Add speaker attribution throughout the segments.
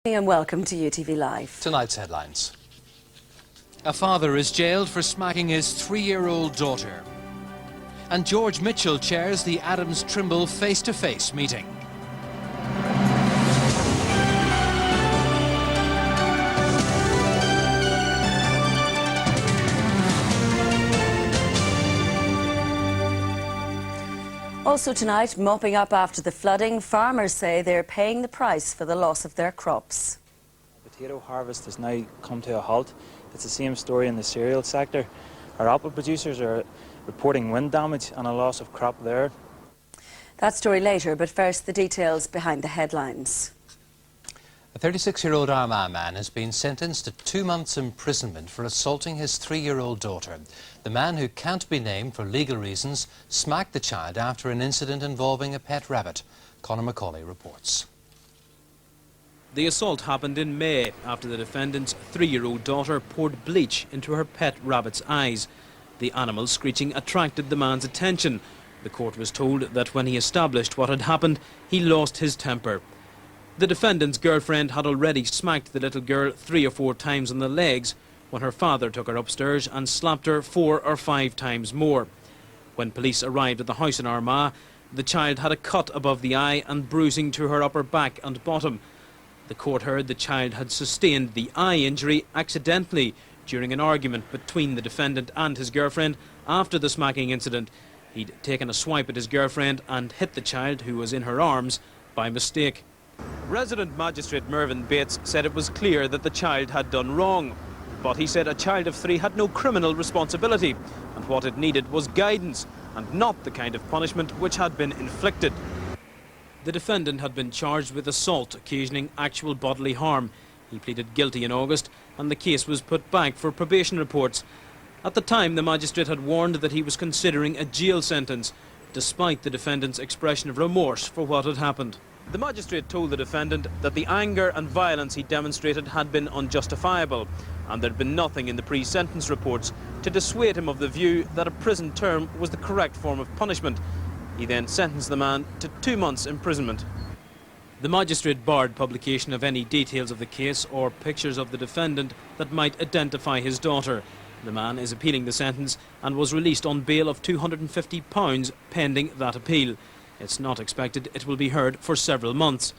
Speaker 1: And welcome to UTV Live.
Speaker 2: Tonight's headlines. A father is jailed for smacking his 3-year-old daughter. And George Mitchell chairs the Adams-Trimble face-to-face meeting.
Speaker 1: Also tonight, mopping up after the flooding, farmers say they're paying the price for the loss of their crops.
Speaker 3: Potato harvest has now come to a halt. It's the same story in the cereal sector. Our apple producers are reporting wind damage and a loss of crop there.
Speaker 1: That story later, but first the details behind the headlines.
Speaker 2: A 36-year-old Armagh man has been sentenced to 2 months imprisonment for assaulting his 3-year-old daughter. The man, who can't be named for legal reasons, smacked the child after an incident involving a pet rabbit. Conor Macaulay reports.
Speaker 4: The assault happened in May after the defendant's 3-year-old daughter poured bleach into her pet rabbit's eyes. The animal screeching attracted the man's attention. The court was told that when he established what had happened, he lost his temper. The defendant's girlfriend had already smacked the little girl 3 or 4 times on the legs when her father took her upstairs and slapped her 4 or 5 times more. When police arrived at the house in Armagh, the child had a cut above the eye and bruising to her upper back and bottom. The court heard the child had sustained the eye injury accidentally during an argument between the defendant and his girlfriend after the smacking incident. He'd taken a swipe at his girlfriend and hit the child, who was in her arms, by mistake. Resident Magistrate Mervyn Bates said it was clear that the child had done wrong. But he said a child of 3 had no criminal responsibility, and what it needed was guidance and not the kind of punishment which had been inflicted. The defendant had been charged with assault occasioning actual bodily harm. He pleaded guilty in August, and the case was put back for probation reports. At the time, the magistrate had warned that he was considering a jail sentence, despite the defendant's expression of remorse for what had happened. The magistrate told the defendant that the anger and violence he demonstrated had been unjustifiable, and there had been nothing in the pre-sentence reports to dissuade him of the view that a prison term was the correct form of punishment. He then sentenced the man to 2 months' imprisonment. The magistrate barred publication of any details of the case or pictures of the defendant that might identify his daughter. The man is appealing the sentence and was released on bail of £250 pending that appeal. It's not expected it will be heard for several months.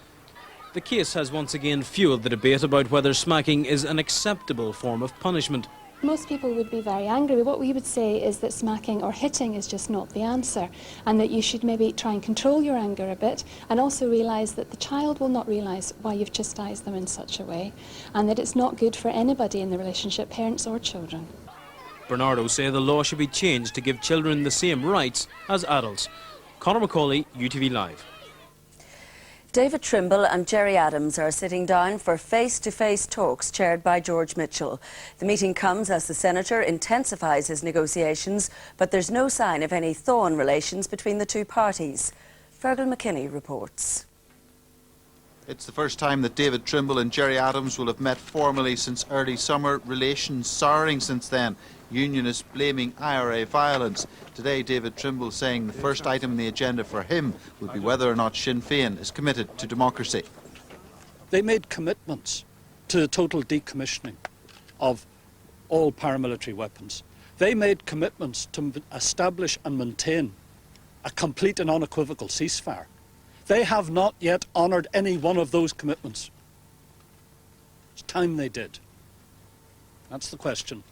Speaker 4: The case has once again fueled the debate about whether smacking is an acceptable form of punishment.
Speaker 5: Most people would be very angry. What we would say is that smacking or hitting is just not the answer, and that you should maybe try and control your anger a bit, and also realise that the child will not realise why you've chastised them in such a way, and that it's not good for anybody in the relationship, parents or children.
Speaker 4: Bernardo say the law should be changed to give children the same rights as adults. Conor Macaulay, UTV Live.
Speaker 1: David Trimble and Gerry Adams are sitting down for face-to-face talks chaired by George Mitchell. The meeting comes as the Senator intensifies his negotiations, but there's no sign of any thaw in relations between the two parties. Fergal McKinney reports.
Speaker 6: It's the first time that David Trimble and Gerry Adams will have met formally since early summer, relations souring since then, unionists blaming IRA violence. Today, David Trimble saying the first item on the agenda for him will be whether or not Sinn Féin is committed to democracy.
Speaker 7: They made commitments to the total decommissioning of all paramilitary weapons. They made commitments to establish and maintain a complete and unequivocal ceasefire. They have not yet honoured any one of those commitments. It's time they did. That's the question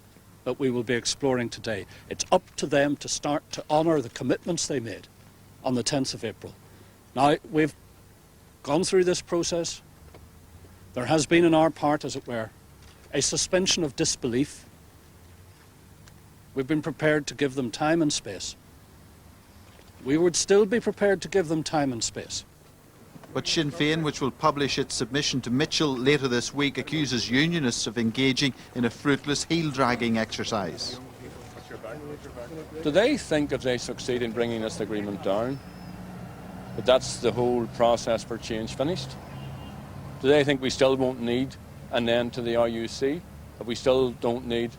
Speaker 7: that we will be exploring today. It's up to them to start to honour the commitments they made on the 10th of April. Now, we've gone through this process. There has been on our part, as it were, a suspension of disbelief. We've been prepared to give them time and space. We would still be prepared to give them time and space.
Speaker 6: But Sinn Féin, which will publish its submission to Mitchell later this week, accuses unionists of engaging in a fruitless heel-dragging exercise.
Speaker 8: Do they think if they succeed in bringing this agreement down, that that's the whole process for change finished? Do they think we still won't need an end to the RUC? That we still don't need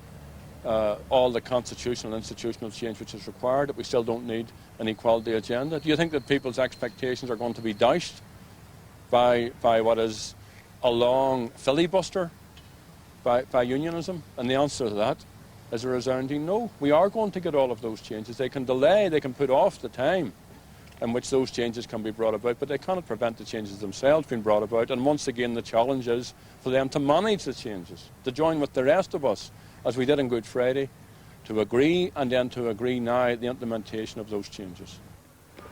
Speaker 8: all the constitutional and institutional change which is required? That we still don't need an equality agenda? Do you think that people's expectations are going to be dashed by what is a long filibuster by unionism? And the answer to that is a resounding no. We are going to get all of those changes. They can delay, they can put off the time in which those changes can be brought about, but they cannot prevent the changes themselves being brought about. And once again, the challenge is for them to manage the changes, to join with the rest of us, as we did on Good Friday, to agree and then to agree now the implementation of those changes.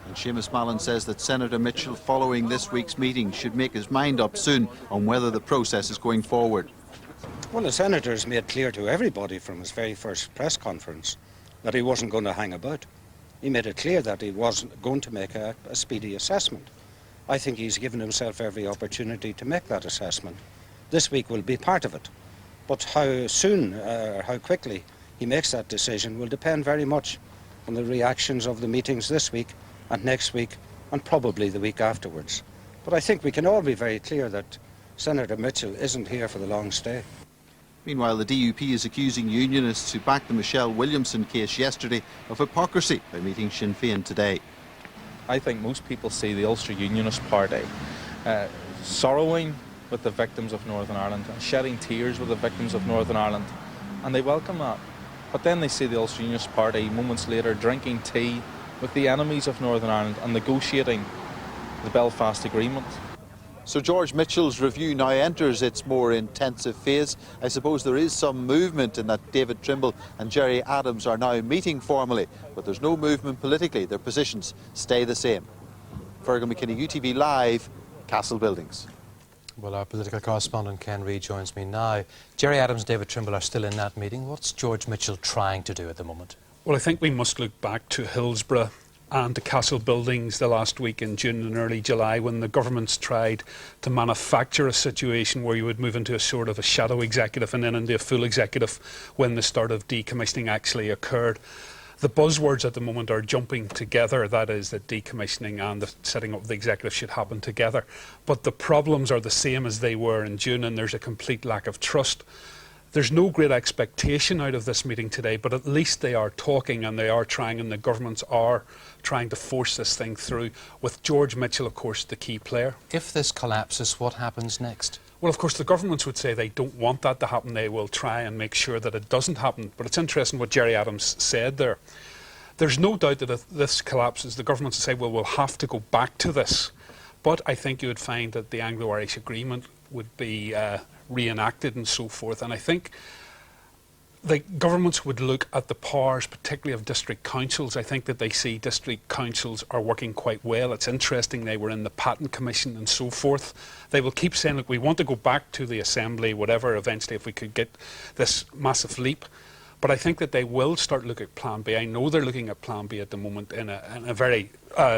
Speaker 6: And Seamus Mallon says that Senator Mitchell, following this week's meeting, should make his mind up soon on whether the process is going forward.
Speaker 9: Well, the Senator's made clear to everybody from his very first press conference that he wasn't going to hang about. He made it clear that he wasn't going to make a speedy assessment. I think he's given himself every opportunity to make that assessment. This week will be part of it. But how soon, how quickly he makes that decision will depend very much on the reactions of the meetings this week and next week and probably the week afterwards. But I think we can all be very clear that Senator Mitchell isn't here for the long stay.
Speaker 6: Meanwhile, the DUP is accusing unionists who backed the Michelle Williamson case yesterday of hypocrisy by meeting Sinn Féin today.
Speaker 10: I think most people see the Ulster Unionist Party sorrowing with the victims of Northern Ireland and shedding tears with the victims of Northern Ireland, and they welcome that. But then they see the Ulster Unionist Party moments later drinking tea with the enemies of Northern Ireland and negotiating the Belfast Agreement.
Speaker 6: So George Mitchell's review now enters its more intensive phase. I suppose there is some movement in that David Trimble and Gerry Adams are now meeting formally, but there's no movement politically. Their positions stay the same. Fergal McKinney, UTV Live, Castle Buildings.
Speaker 2: Well, our political correspondent Ken Reid joins me now. Gerry Adams and David Trimble are still in that meeting. What's George Mitchell trying to do at the moment?
Speaker 7: Well, I think we must look back to Hillsborough and the Castle Buildings the last week in June and early July, when the governments tried to manufacture a situation where you would move into a sort of a shadow executive and then into a full executive when the start of decommissioning actually occurred. The buzzwords at the moment are jumping together, that is, that decommissioning and the setting up of the executive should happen together. But the problems are the same as they were in June, and there's a complete lack of trust. There's no great expectation out of this meeting today, but at least they are talking and they are trying, and the governments are trying to force this thing through, with George Mitchell, of course, the key player.
Speaker 2: If this collapses, what happens next?
Speaker 7: Well, of course, the governments would say they don't want that to happen. They will try and make sure that it doesn't happen. But it's interesting what Gerry Adams said there. There's no doubt that if this collapses, the governments will say, well, we'll have to go back to this. But I think you would find that the Anglo-Irish Agreement would be reenacted and so forth. And I think the governments would look at the powers, particularly of district councils. I think that they see district councils are working quite well. It's interesting, they were in the Patent Commission and so forth. They will keep saying, look, we want to go back to the Assembly, whatever, eventually, if we could get this massive leap. But I think that they will start looking at Plan B. I know they're looking at Plan B at the moment in a very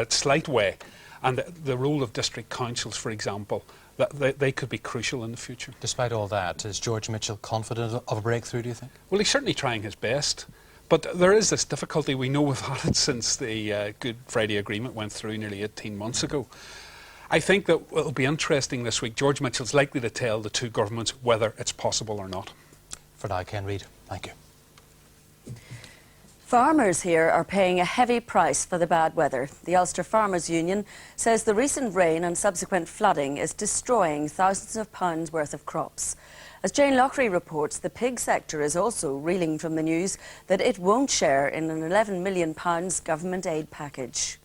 Speaker 7: slight way. And the role of district councils, for example, that they could be crucial in the future.
Speaker 2: Despite all that, is George Mitchell confident of a breakthrough, do you think?
Speaker 7: Well, he's certainly trying his best. But there is this difficulty. We know we've had it since the Good Friday Agreement went through nearly 18 months ago. I think that it'll be interesting this week. George Mitchell's likely to tell the two governments whether it's possible or not.
Speaker 2: For now, Ken Reid, thank you.
Speaker 1: Farmers here are paying a heavy price for the bad weather. The Ulster Farmers Union says the recent rain and subsequent flooding is destroying thousands of pounds worth of crops. As Jane Lockery reports, the pig sector is also reeling from the news that it won't share in an £11 million government aid package.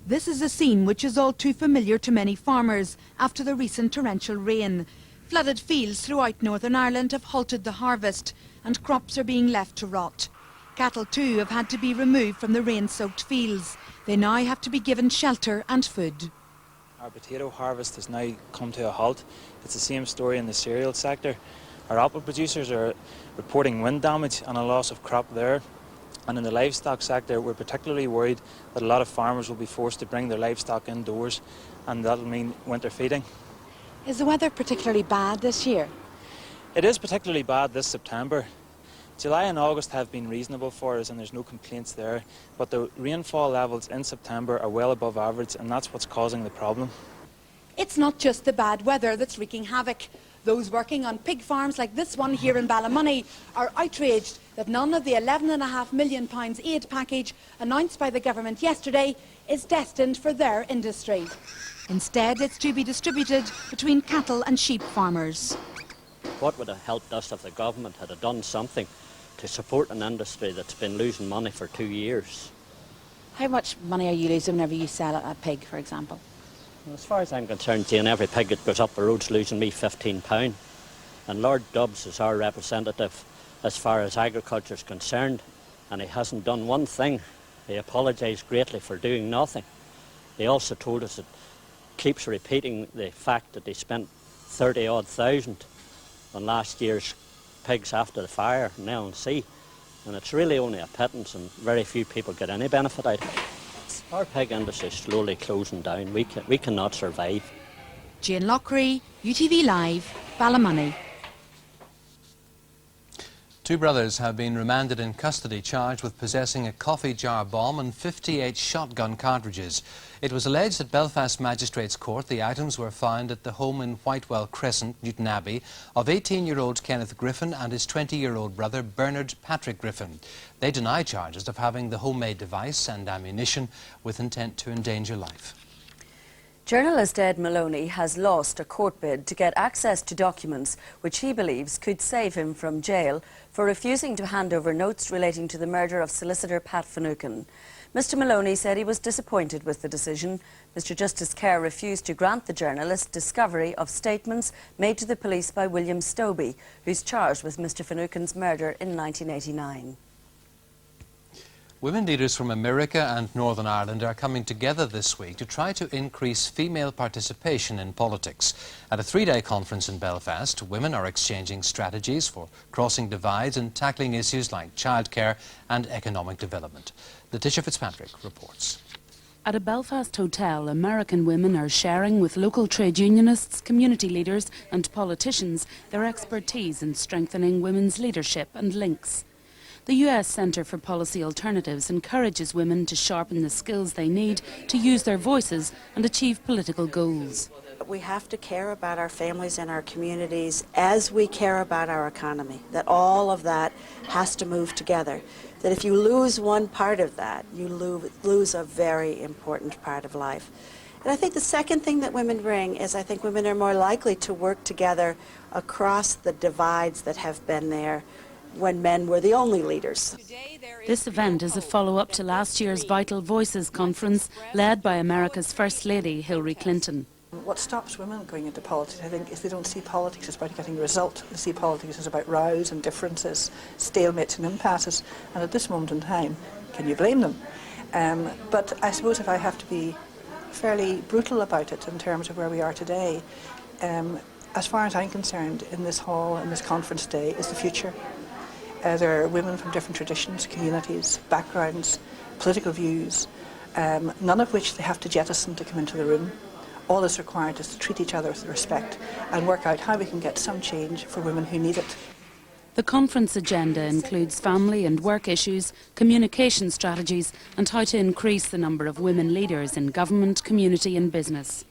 Speaker 11: This is a scene which is all too familiar to many farmers after the recent torrential rain. Flooded fields throughout Northern Ireland have halted the harvest and crops are being left to rot. Cattle too have had to be removed from the rain-soaked fields. They now have to be given shelter and food.
Speaker 3: Our potato harvest has now come to a halt. It's the same story in the cereal sector. Our apple producers are reporting wind damage and a loss of crop there. And in the livestock sector, we're particularly worried that a lot of farmers will be forced to bring their livestock indoors, and that'll mean winter feeding.
Speaker 11: Is the weather particularly bad this year?
Speaker 3: It is particularly bad this September. July and August have been reasonable for us and there's no complaints there, but the rainfall levels in September are well above average, and that's what's causing the problem.
Speaker 11: It's not just the bad weather that's wreaking havoc. Those working on pig farms like this one here in Ballymoney are outraged that none of the £11.5 million aid package announced by the government yesterday is destined for their industry. Instead, it's to be distributed between cattle and sheep farmers.
Speaker 12: What would have helped us if the government had done something to support an industry that's been losing money for 2 years?
Speaker 13: How much money are you losing whenever you sell a pig, for example?
Speaker 12: Well, as far as I'm concerned, Jane, every pig that goes up the road's losing me £15. And Lord Dubs is our representative as far as agriculture is concerned, and he hasn't done one thing. He apologised greatly for doing nothing. He also told us that keeps repeating the fact that they spent 30-odd thousand on last year's pigs after the fire in L&C, and it's really only a pittance and very few people get any benefit out of it. Our pig industry is slowly closing down. We cannot survive.
Speaker 11: Jane Lockery, UTV Live, Ballymoney.
Speaker 2: 2 brothers have been remanded in custody charged with possessing a coffee jar bomb and 58 shotgun cartridges. It was alleged at Belfast Magistrates Court the items were found at the home in Whitewell Crescent, Newton Abbey, of 18-year-old Kenneth Griffin and his 20-year-old brother Bernard Patrick Griffin. They deny charges of having the homemade device and ammunition with intent to endanger life.
Speaker 1: Journalist Ed Maloney has lost a court bid to get access to documents which he believes could save him from jail for refusing to hand over notes relating to the murder of solicitor Pat Finucane. Mr Maloney said he was disappointed with the decision. Mr Justice Kerr refused to grant the journalist discovery of statements made to the police by William Stobie, who's charged with Mr Finucane's murder in 1989.
Speaker 2: Women leaders from America and Northern Ireland are coming together this week to try to increase female participation in politics. At a 3-day conference in Belfast, women are exchanging strategies for crossing divides and tackling issues like childcare and economic development. Letitia Fitzpatrick reports.
Speaker 14: At a Belfast hotel, American women are sharing with local trade unionists, community leaders and politicians their expertise in strengthening women's leadership and links. The US Centre for Policy Alternatives encourages women to sharpen the skills they need to use their voices and achieve political goals.
Speaker 15: We have to care about our families and our communities as we care about our economy, that all of that has to move together. That if you lose one part of that, you lose a very important part of life. And I think the second thing that women bring is I think women are more likely to work together across the divides that have been there when men were the only leaders.
Speaker 14: This event is a follow-up to last year's Vital Voices conference led by America's First Lady, Hillary Clinton.
Speaker 16: What stops women going into politics, I think, is they don't see politics as about getting a result. They see politics as about rows and differences, stalemates and impasses. And at this moment in time, can you blame them? But I suppose if I have to be fairly brutal about it in terms of where we are today, as far as I'm concerned, in this hall, in this conference day, is the future. There are women from different traditions, communities, backgrounds, political views, none of which they have to jettison to come into the room. All that's required is to treat each other with respect and work out how we can get some change for women who need it.
Speaker 14: The conference agenda includes family and work issues, communication strategies and how to increase the number of women leaders in government, community and business.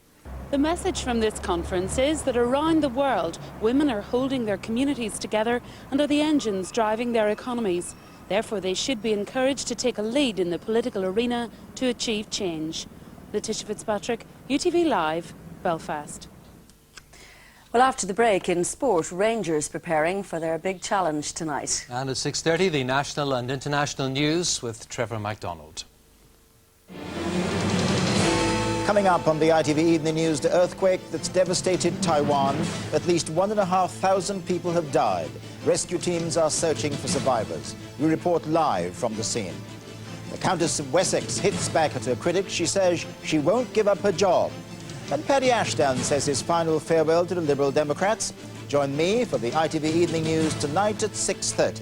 Speaker 14: The message from this conference is that around the world, women are holding their communities together and are the engines driving their economies. Therefore, they should be encouraged to take a lead in the political arena to achieve change. Letitia Fitzpatrick, UTV Live, Belfast.
Speaker 1: Well, after the break in sport, Rangers preparing for their big challenge tonight.
Speaker 2: And at 6:30, the national and international news with Trevor MacDonald.
Speaker 17: Coming up on the ITV Evening News, the earthquake that's devastated Taiwan. At least 1,500 people have died. Rescue teams are searching for survivors. We report live from the scene. The Countess of Wessex hits back at her critics. She says she won't give up her job. And Paddy Ashdown says his final farewell to the Liberal Democrats. Join me for the ITV Evening News tonight at 6:30.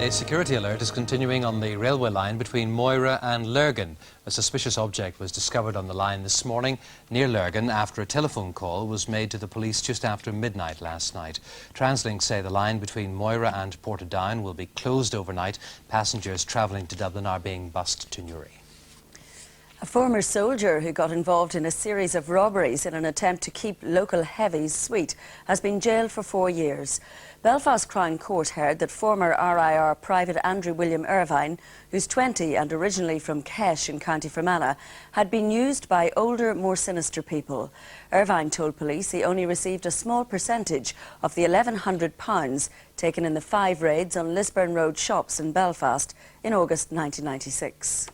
Speaker 2: A security alert is continuing on the railway line between Moira and Lurgan. A suspicious object was discovered on the line this morning near Lurgan after a telephone call was made to the police just after midnight last night. Translink say the line between Moira and Portadown will be closed overnight. Passengers travelling to Dublin are being bused to Newry.
Speaker 1: A former soldier who got involved in a series of robberies in an attempt to keep local heavies sweet has been jailed for 4 years. Belfast Crown Court heard that former RIR Private Andrew William Irvine, who's 20 and originally from Kesh in County Fermanagh, had been used by older, more sinister people. Irvine told police he only received a small percentage of the £1,100 taken in the 5 raids on Lisburn Road shops in Belfast in August 1996.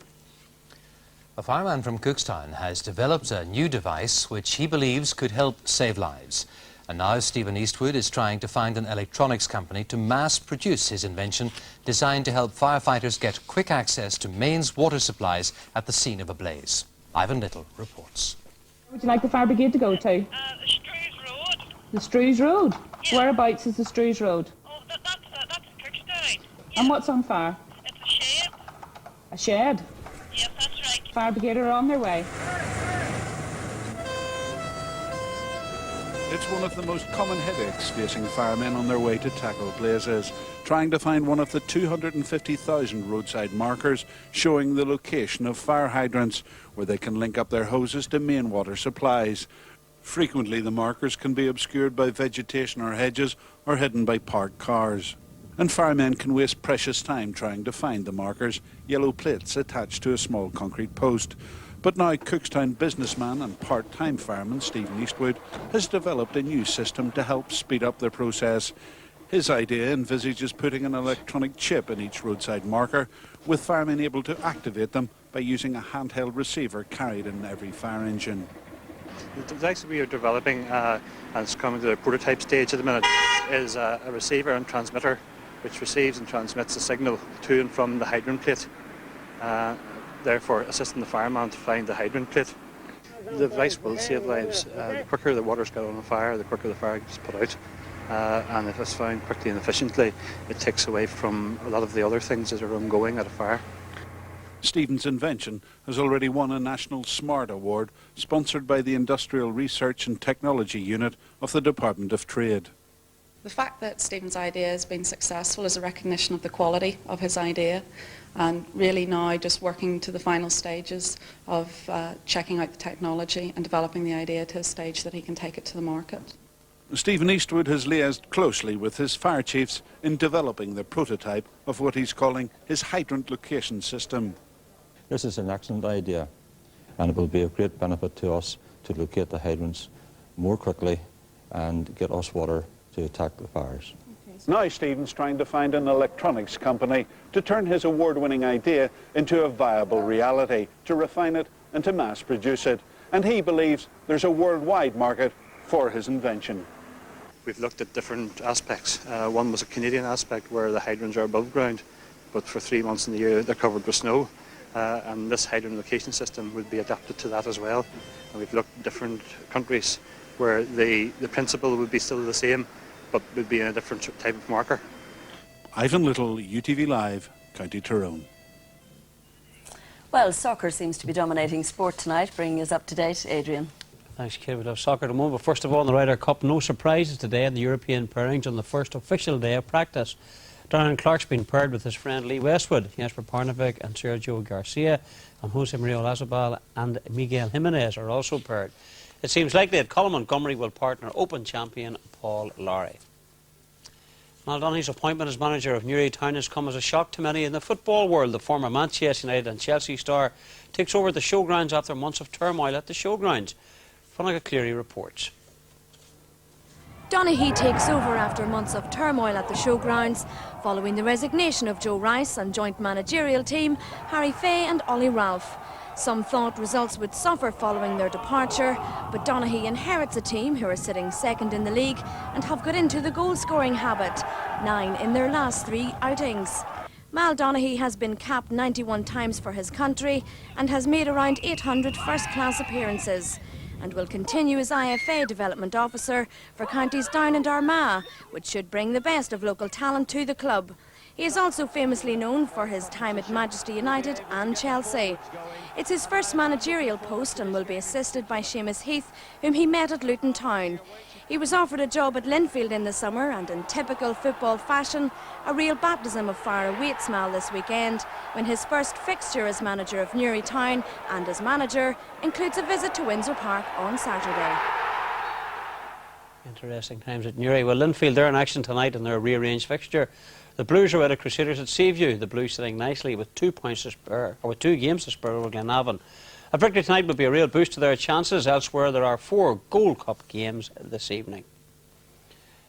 Speaker 2: A fireman from Cookstown has developed a new device which he believes could help save lives. And now Stephen Eastwood is trying to find an electronics company to mass produce his invention designed to help firefighters get quick access to mains water supplies at the scene of a blaze. Ivan Little reports.
Speaker 18: Where would you like the fire brigade to go to?
Speaker 19: The Strews Road.
Speaker 18: The Strews Road?
Speaker 19: Yeah.
Speaker 18: Whereabouts is the Strews Road?
Speaker 19: Oh, that's Cookstown. Yeah.
Speaker 18: And what's on fire?
Speaker 19: It's a shed.
Speaker 18: A shed?
Speaker 19: Yes, that's right.
Speaker 18: Fire brigade are on their way.
Speaker 20: It's one of the most common headaches facing firemen on their way to tackle blazes, trying to find one of the 250,000 roadside markers showing the location of fire hydrants, where they can link up their hoses to main water supplies. Frequently the markers can be obscured by vegetation or hedges, or hidden by parked cars. And firemen can waste precious time trying to find the markers, yellow plates attached to a small concrete post. But now Cookstown businessman and part-time fireman Stephen Eastwood has developed a new system to help speed up the process. His idea envisages putting an electronic chip in each roadside marker, with firemen able to activate them by using a handheld receiver carried in every fire engine.
Speaker 21: The device we are developing, and it's coming to the prototype stage at the minute, is a receiver and transmitter which receives and transmits a signal to and from the hydrant plate, therefore assisting the fireman to find the hydrant plate. The device will save lives. The quicker the water's got on a fire, the quicker the fire gets put out. And if it's found quickly and efficiently, it takes away from a lot of the other things that are ongoing at a fire.
Speaker 20: Stephen's invention has already won a National SMART Award, sponsored by the Industrial Research and Technology Unit of the Department of Trade.
Speaker 22: The fact that Stephen's idea has been successful is a recognition of the quality of his idea, and really now just working to the final stages of checking out the technology and developing the idea to a stage that he can take it to the market.
Speaker 20: Stephen Eastwood has liaised closely with his fire chiefs in developing the prototype of what he's calling his hydrant location system.
Speaker 23: This is an excellent idea, and it will be of great benefit to us to locate the hydrants more quickly and get us water to attack the fires.
Speaker 20: Now Stephen's trying to find an electronics company to turn his award-winning idea into a viable reality, to refine it and to mass produce it. And he believes there's a worldwide market for his invention.
Speaker 21: We've looked at different aspects. One was a Canadian aspect where the hydrants are above ground, but for 3 months in the year they're covered with snow. And this hydrant location system would be adapted to that as well. And we've looked at different countries where the principle would be still the same, but would be in a different type of marker.
Speaker 20: Ivan Little, UTV Live, County Tyrone.
Speaker 1: Well, soccer seems to be dominating sport tonight. Bringing us up to date, Adrian.
Speaker 24: Thanks, Kate. We love soccer at the moment. But first of all, in the Ryder Cup, no surprises today in the European pairings on the first official day of practice. Darren Clark's been paired with his friend Lee Westwood, Jesper Parnevik and Sergio Garcia, and Jose Maria Olazabal and Miguel Jimenez are also paired. It seems likely that Colin Montgomery will partner Open champion Paul Lowry. Mal Donaghy's appointment as manager of Newry Town has come as a shock to many in the football world. The former Manchester United and Chelsea star takes over the showgrounds after months of turmoil at the showgrounds. Fonnega Cleary reports.
Speaker 25: Donaghy takes over after months of turmoil at the showgrounds, following the resignation of Joe Rice and joint managerial team Harry Fay and Ollie Ralph. Some thought results would suffer following their departure, but Donaghy inherits a team who are sitting second in the league and have got into the goal-scoring habit, 9 in their last 3 outings. Mal Donaghy has been capped 91 times for his country and has made around 800 first-class appearances, and will continue as IFA Development Officer for counties Down and Armagh, which should bring the best of local talent to the club. He is also famously known for his time at Manchester United and Chelsea. It's his first managerial post and will be assisted by Seamus Heath, whom he met at Luton Town. He was offered a job at Linfield in the summer, and in typical football fashion, a real baptism of fire awaits Mal this weekend, when his first fixture as manager of Newry Town and as manager includes a visit to Windsor Park on Saturday.
Speaker 24: Interesting times at Newry. Well, Linfield, they're in action tonight in their rearranged fixture. The Blues are out of Crusaders at Seaview. The Blues sitting nicely with 2 points to spare, or with 2 games to spare over Glenavon. A victory tonight would be a real boost to their chances. Elsewhere, there are 4 Gold Cup games this evening.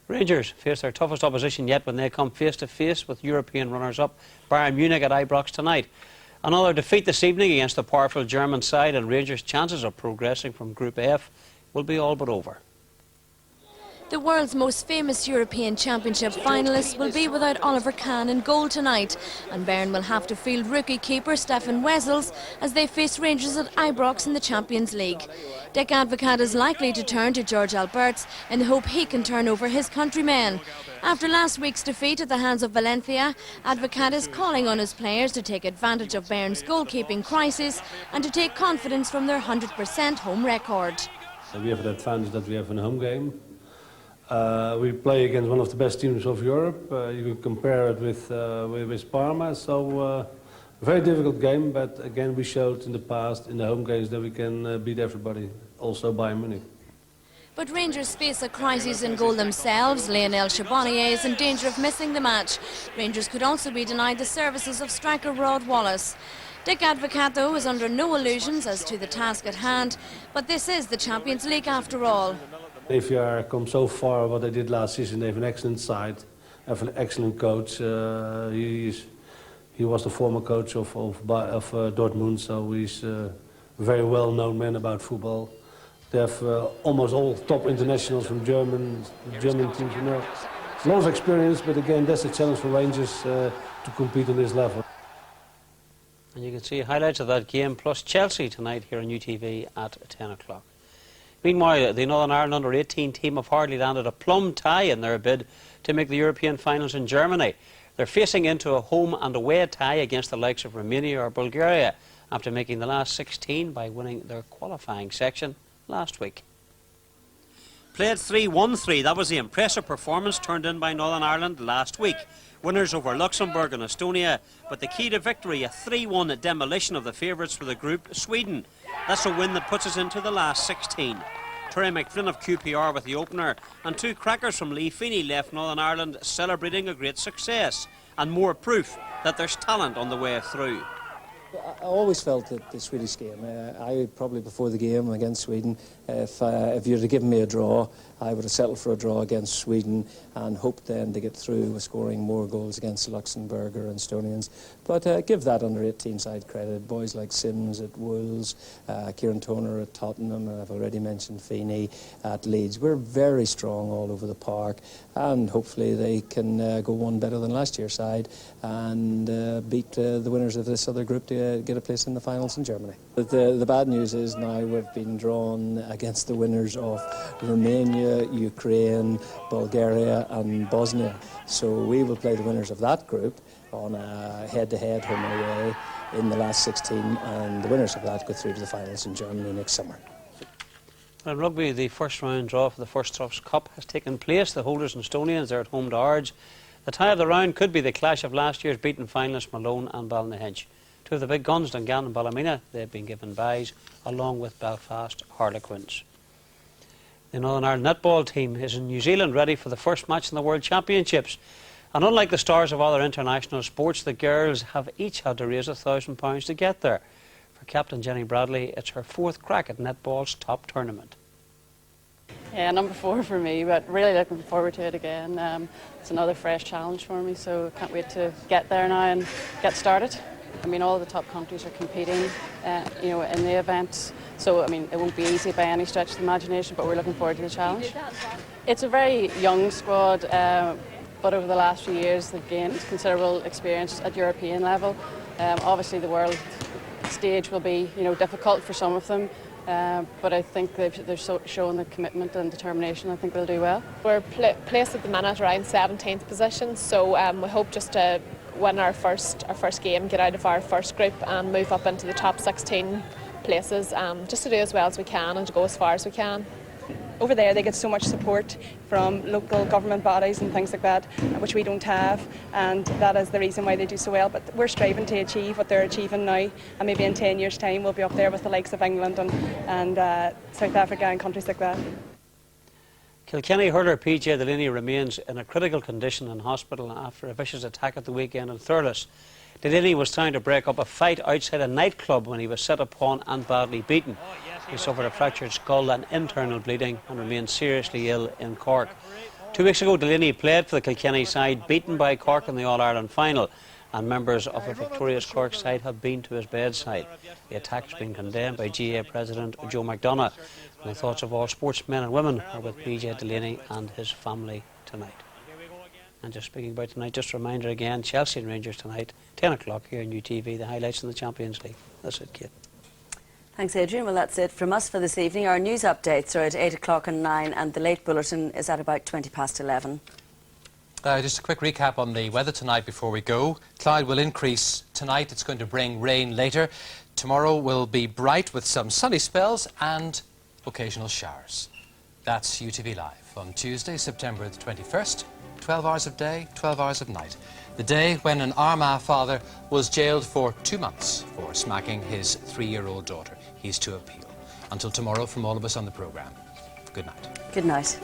Speaker 24: Rangers face their toughest opposition yet when they come face to face with European runners-up Bayern Munich at Ibrox tonight. Another defeat this evening against the powerful German side, and Rangers' chances of progressing from Group F will be all but over.
Speaker 25: The world's most famous European Championship finalists will be without Oliver Kahn in goal tonight, and Bayern will have to field rookie keeper Stefan Wessels as they face Rangers at Ibrox in the Champions League. Dick Advocaat is likely to turn to George Albertz in the hope he can turn over his countrymen. After last week's defeat at the hands of Valencia, Advocaat is calling on his players to take advantage of Bayern's goalkeeping crisis and to take confidence from their 100% home record.
Speaker 4: We have an advantage that we have a home game. We play against one of the best teams of Europe. You can compare it with Parma. So a very difficult game, but again we showed in the past in the home games that we can beat everybody, also Bayern Munich.
Speaker 25: But Rangers face a crisis in goal themselves. Lionel Charbonnier is in danger of missing the match. Rangers could also be denied the services of striker Rod Wallace. Dick Advocaat, though, is under no illusions as to the task at hand, but this is the Champions League after all.
Speaker 4: If you are come so far what they did last season, they have an excellent side, have an excellent coach. He was the former coach of Dortmund, so he's a very well-known man about football. They have almost all top internationals from German teams. You know, a lot of experience, but again, that's a challenge for Rangers to compete on this level.
Speaker 24: And you can see highlights of that game plus Chelsea tonight here on UTV at 10 o'clock. Meanwhile, the Northern Ireland under-18 team have hardly landed a plum tie in their bid to make the European finals in Germany. They're facing into a home and away tie against the likes of Romania or Bulgaria after making the last 16 by winning their qualifying section last week. Played 3-1-3, that was the impressive performance turned in by Northern Ireland last week. Winners over Luxembourg and Estonia, but the key to victory, a 3-1 demolition of the favourites for the group, Sweden. That's a win that puts us into the last 16. Terry McFlynn of QPR with the opener, and 2 crackers from Lee Feeney left Northern Ireland celebrating a great success, and more proof that there's talent on the way through.
Speaker 5: I always felt that the Swedish game, I probably before the game against Sweden, if you had given me a draw, I would have settled for a draw against Sweden and hoped then to get through with scoring more goals against Luxembourg or Estonians. But give that under-18 side credit. Boys like Sims at Wolves, Kieran Toner at Tottenham, and I've already mentioned Feeney at Leeds. We're very strong all over the park, and hopefully they can go one better than last year's side and beat the winners of this other group to get a place in the finals in Germany. The bad news is now we've been drawn against the winners of Romania, Ukraine, Bulgaria and Bosnia. So we will play the winners of that group on a head-to-head home and away in the last 16, and the winners of that go through to the finals in Germany next summer.
Speaker 24: In rugby, the first round draw for the First Trust Cup has taken place. The holders and Estonians are at home to Ards. The tie of the round could be the clash of last year's beaten finalists Malone and Ballynahinch. 2 of the big guns, Dungan and Ballymena, they've been given byes, along with Belfast Harlequins. The Northern Ireland netball team is in New Zealand ready for the first match in the World Championships. And unlike the stars of other international sports, the girls have each had to raise £1,000 to get there. For Captain Jenny Bradley, it's her 4th crack at netball's top tournament.
Speaker 8: Yeah, number 4 for me, but really looking forward to it again. It's another fresh challenge for me, so can't wait to get there now and get started. I mean, all the top countries are competing, in the event. So, I mean, it won't be easy by any stretch of the imagination, but we're looking forward to the challenge. It's a very young squad, but over the last few years they've gained considerable experience at European level. Obviously, the world stage will be, difficult for some of them, but I think they're showing the commitment and determination. I think they'll do well.
Speaker 3: We're placed at the minute around 17th position, so we hope just to win our first game, get out of our first group and move up into the top 16 places, just to do as well as we can and to go as far as we can.
Speaker 6: Over there they get so much support from local government bodies and things like that, which we don't have, and that is the reason why they do so well. But we're striving to achieve what they're achieving now, and maybe in 10 years' time we'll be up there with the likes of England and South Africa and countries like that.
Speaker 24: Kilkenny hurler PJ Delaney remains in a critical condition in hospital after a vicious attack at the weekend in Thurles. Delaney was trying to break up a fight outside a nightclub when he was set upon and badly beaten. He suffered a fractured skull and internal bleeding and remains seriously ill in Cork. 2 weeks ago, Delaney played for the Kilkenny side, beaten by Cork in the All-Ireland final, and members of the victorious Cork side have been to his bedside. The attack has been condemned by GA President Joe McDonagh, and the thoughts of all sportsmen and women are with PJ Delaney and his family tonight. And just speaking about tonight, just a reminder again, Chelsea and Rangers tonight, 10 o'clock here on UTV, the highlights in the Champions League. That's it, Kate.
Speaker 1: Thanks, Adrian. Well, that's it from us for this evening. Our news updates are at 8 o'clock and 9, and the late bulletin is at about 11:20.
Speaker 2: Just a quick recap on the weather tonight before we go. Cloud will increase tonight. It's going to bring rain later. Tomorrow will be bright with some sunny spells and occasional showers. That's UTV Live on Tuesday, September the 21st. 12 hours of day, 12 hours of night. The day when an Armagh father was jailed for 2 months for smacking his 3-year-old daughter. He's to appeal. Until tomorrow, from all of us on the programme, good night.
Speaker 1: Good night.